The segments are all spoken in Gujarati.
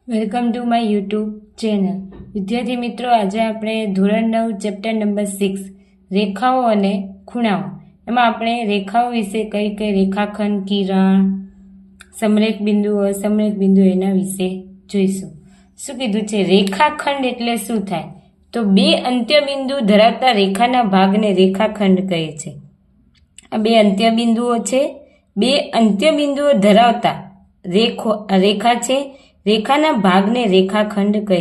Welcome to my YouTube channel. વિદ્યાર્થી મિત્રો, આજે આપણે ધોરણ 9 ચેપ્ટર નંબર 6 રેખાઓ અને ખૂણાઓ, એમાં આપણે રેખાઓ વિશે કઈ રેખાખંડ, કિરણ, સમરેખ બિંદુ, અસમરેખ બિંદુ એના વિશે જોઈશું. શું કીધું છે? રેખાખંડ એટલે શું થાય? તો બે અંત્યબિંદુ ધરાવતા રેખાના ભાગને રેખાખંડ કહે છે. આ બે અંત્યબિંદુઓ છે. બે અંત્યબિંદુઓ ધરાવતા રેખા છે. રેખાના ભાગને રેખાખંડ કહે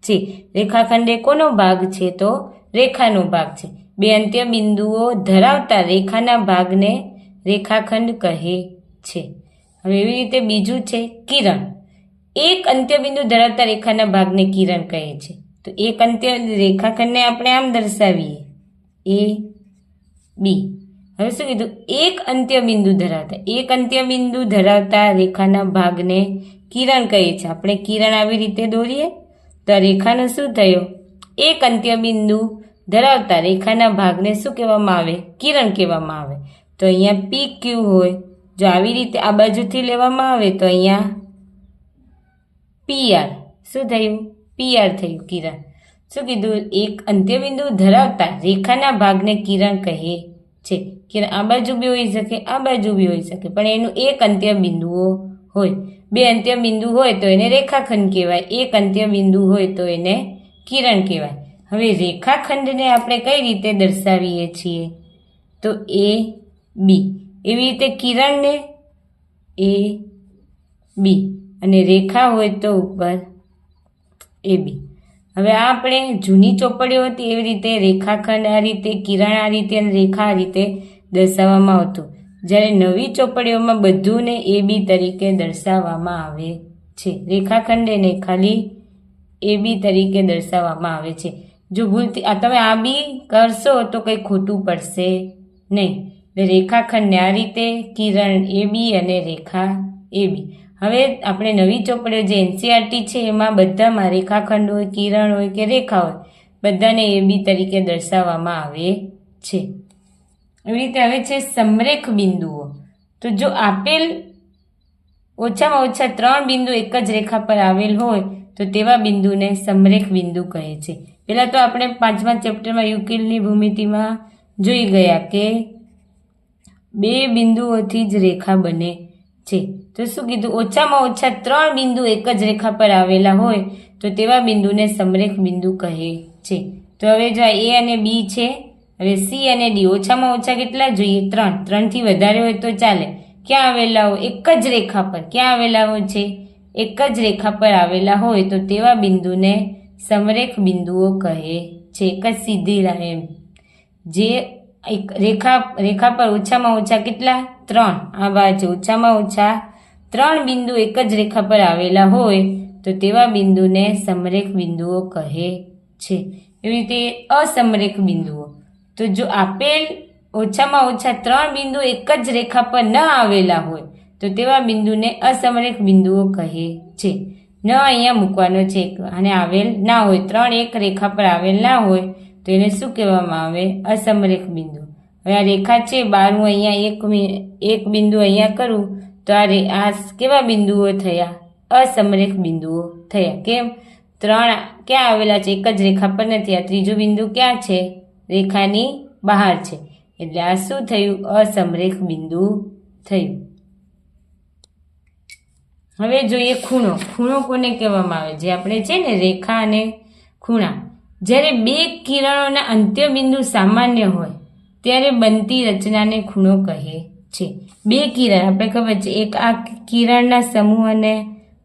છે. રેખાખંડ એ કોનો ભાગ છે? તો રેખાનો ભાગ છે. બે અંત્યબિંદુઓ ધરાવતા રેખાના ભાગને રેખાખંડ કહે છે. હવે એવી રીતે બીજું છે કિરણ. એક અંત્યબિંદુ ધરાવતા રેખાના ભાગને કિરણ કહે છે. તો એક અંત્ય રેખાખંડને આપણે આમ દર્શાવીએ, એ બી. હવે શું કીધું? એક અંત્યબિંદુ ધરાવતા રેખાના ભાગને કિરણ કહે છે. આપણે કિરણ આવી રીતે દોરીએ તો રેખાનો શું થયો? એક અંત્યબિંદુ ધરાવતા રેખાના ભાગને શું કહેવામાં આવે? કિરણ કહેવામાં આવે. તો અહીંયા પી ક્યુ હોય, જો આવી રીતે આ બાજુથી લેવામાં આવે તો અહીંયા પીઆર શું થયું? પીઆર થયું કિરણ. શું કીધું? એક અંત્યબિંદુ ધરાવતા રેખાના ભાગને કિરણ કહે છે. કિરણ આ બાજુ બી હોઈ શકે, આ બાજુ બી હોઈ શકે, પણ એનું એક અંત્યબિંદુઓ હોય. બે અંત્યબિંદુ હોય તો એને રેખાખંડ કહેવાય, એક અંત્યબિંદુ હોય તો એને કિરણ કહેવાય. હવે રેખાખંડને આપણે કઈ રીતે દર્શાવીએ છીએ? તો એ બી. એવી રીતે કિરણને એ બી અને રેખા હોય તો ઉપર એ બી. હવે આ આપણે જૂની ચોપડીઓ હતી એવી રીતે રેખાખંડ આ રીતે, કિરણ આ રીતે અને રેખા આ રીતે દર્શાવવામાં આવતું. જ્યારે નવી ચોપડીઓમાં બધુંને એ બી તરીકે દર્શાવવામાં આવે છે. રેખાખંડને ખાલી એ બી તરીકે દર્શાવવામાં આવે છે. જો ભૂલથી તમે આ બી કરશો તો કંઈ ખોટું પડશે નહીં. એટલે રેખાખંડને આ રીતે, કિરણ એ બી અને રેખા એ બી. હવે આપણે નવી ચોપડીઓ જે એનસીઆરટી છે એમાં બધામાં રેખાખંડ હોય, કિરણ હોય કે રેખા હોય, બધાને એ બી તરીકે દર્શાવવામાં આવે છે. એવી રીતે હવે છે સમરેખ બિંદુઓ. તો જો આપેલ ઓછામાં ઓછા 3 બિંદુ એક જ રેખા પર આવેલ હોય તો તેવા બિંદુને સમરેખ બિંદુ કહે છે. પહેલાં તો આપણે 5મા ચેપ્ટરમાં યુક્લિડની ભૂમિતિમાં જોઈ ગયા કે બે બિંદુઓથી જ રેખા બને છે. તો શું કીધું? ઓછામાં ઓછા 3 બિંદુ એક જ રેખા પર આવેલા હોય તો તેવા બિંદુને સમરેખ બિંદુ કહે છે. તો હવે જો એ અને બી છે. હવે સી અને ડી ઓછામાં ઓછા કેટલા જોઈએ? 3. 3થી વધારે હોય તો ચાલે. ક્યાં આવેલા હોય? એક જ રેખા પર. ક્યાં આવેલા હોય છે? એક જ રેખા પર આવેલા હોય તો તેવા બિંદુને સમરેખ બિંદુઓ કહે છે. એક જ સીધી લાઈન જે એક રેખા પર ઓછામાં ઓછા કેટલા? 3. આ બાજુ ઓછામાં ઓછા 3 બિંદુ એક જ રેખા પર આવેલા હોય તો તેવા બિંદુને સમરેખ બિંદુઓ કહે છે. એવી રીતે અસમરેખ બિંદુઓ. તો જો આપેલ ઓછામાં ઓછા 3 બિંદુ એક જ રેખા પર ન આવેલા હોય તો તેવા બિંદુને અસમરેખ બિંદુઓ કહે છે. ન અહીંયા મૂકવાનો છે અને આવેલ ના હોય, 3 એક રેખા પર આવેલ ના હોય તો એને શું કહેવામાં આવે? અસમરેખ બિંદુ. હવે આ રેખા છે 12 અહીંયા એક બિંદુ અહીંયા કરું તો આ કેવા બિંદુઓ થયા? અસમરેખ બિંદુઓ થયા. કેમ? 3 ક્યાં આવેલા છે? એક જ રેખા પર નથી. આ ત્રીજું બિંદુ ક્યાં છે? રેખાની બહાર છે. એટલે આ શું થયું? અસમરેખ બિંદુ થયું. હવે જોઈએ ખૂણો. ખૂણો કોને કહેવામાં આવે? જે આપણે છે ને રેખા અને ખૂણા. જ્યારે બે કિરણોના અંત્યબિંદુ સામાન્ય હોય ત્યારે બનતી રચનાને ખૂણો કહે છે. બે કિરણ આપણે ખબર છે, એક આ કિરણના સમૂહને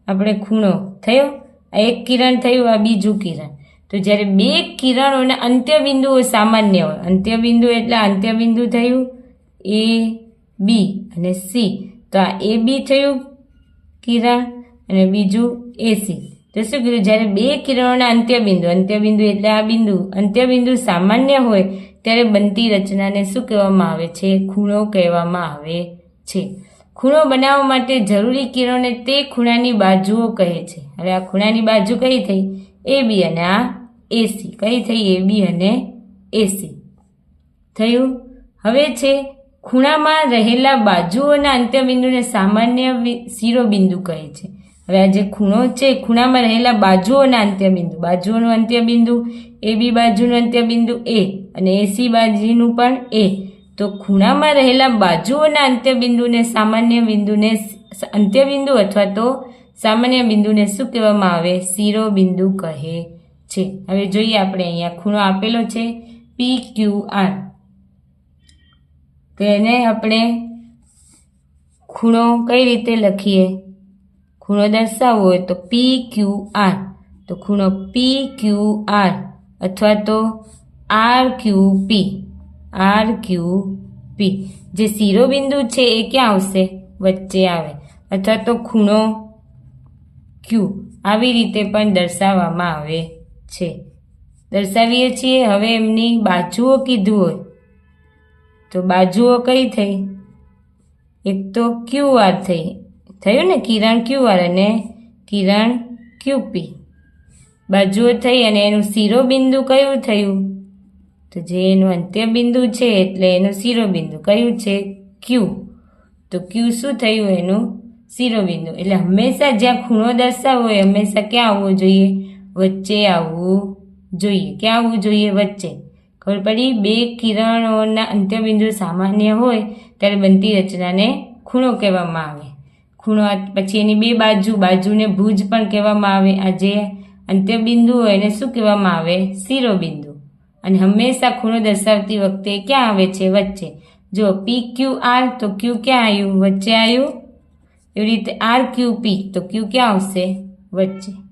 આપણે ખૂણો થયો, આ એક કિરણ થયું, આ બીજું કિરણ. તો જ્યારે બે કિરણોના અંત્યબિંદુઓ સામાન્ય હોય, અંત્યબિંદુ એટલે અંત્યબિંદુ થયું એ બી અને સી, તો આ એ બી થયું કિરણ અને બીજું એસી. તો શું કીધું? જ્યારે બે કિરણોના અંત્યબિંદુ એટલે આ બિંદુ, અંત્યબિંદુ સામાન્ય હોય ત્યારે બનતી રચનાને શું કહેવામાં આવે છે? ખૂણો કહેવામાં આવે છે. ખૂણો બનાવવા માટે જરૂરી કિરણોને તે ખૂણાની બાજુઓ કહે છે. હવે આ ખૂણાની બાજુ કઈ થઈ? એ બી અને આ એસી. કઈ થઈ? એ બી અને એસી થયું. હવે છે ખૂણામાં રહેલા બાજુઓના અંત્યબિંદુને સામાન્ય શિરોબિંદુ કહે છે. હવે આ જે ખૂણો છે ખૂણામાં રહેલા બાજુઓના અંત્યબિંદુ, બાજુઓનું અંત્યબિંદુ AB બાજુનું અંત્યબિંદુ A અને AC બાજુનું પણ A. તો ખૂણામાં રહેલા બાજુઓના અંત્યબિંદુને સામાન્ય બિંદુને અંત્યબિંદુ અથવા તો સામાન્ય બિંદુને શું કહેવામાં આવે? શિરોબિંદુ કહે છે. હવે જોઈએ આપણે અહીંયા ખૂણો આપેલો છે PQR. તેને આપણે ખૂણો કઈ રીતે લખીએ? ખૂણો દર્શાવવો હોય તો PQR. તો ખૂણો PQR અથવા તો RQP. RQP જે શિરોબિંદુ છે એ ક્યાં આવશે? વચ્ચે આવે. અથવા તો ખૂણો Q આવી રીતે પણ દર્શાવવામાં આવે છે. દર્શાવીએ છીએ. હવે એમની બાજુઓ કીધું હોય તો બાજુઓ કઈ થઈ? એક તો QR થયું ને, કિરણ QR અને કિરણ QP બાજુઓ થઈ અને એનું શિરોબિંદુ કયું થયું? તો જે એનું અંત્યબિંદુ છે એટલે એનું શિરોબિંદુ કયું છે? Q. તો Q શું થયું? એનું શિરોબિંદુ. એટલે હંમેશા જ્યાં ખૂણો દર્શાવવો હોય હંમેશા ક્યાં આવવું જોઈએ? વચ્ચે આવવું જોઈએ. ક્યાં આવવું જોઈએ? વચ્ચે. ખબર પડી? બે કિરણોના અંત્યબિંદુ સામાન્ય હોય ત્યારે બનતી રચનાને ખૂણો કહેવામાં આવે. ખૂણો પછી એની બે બાજુને ભુજ પણ કહેવામાં આવે. આ જે અંત્યબિંદુ હોય એને શું કહેવામાં આવે? શિરોબિંદુ. અને હંમેશા ખૂણો દર્શાવતી વખતે ક્યાં આવે છે? વચ્ચે. જો PQR તો Q ક્યાં આવ્યું? વચ્ચે આવ્યું. એવી રીતે RQP તો Q ક્યાં આવશે? વચ્ચે.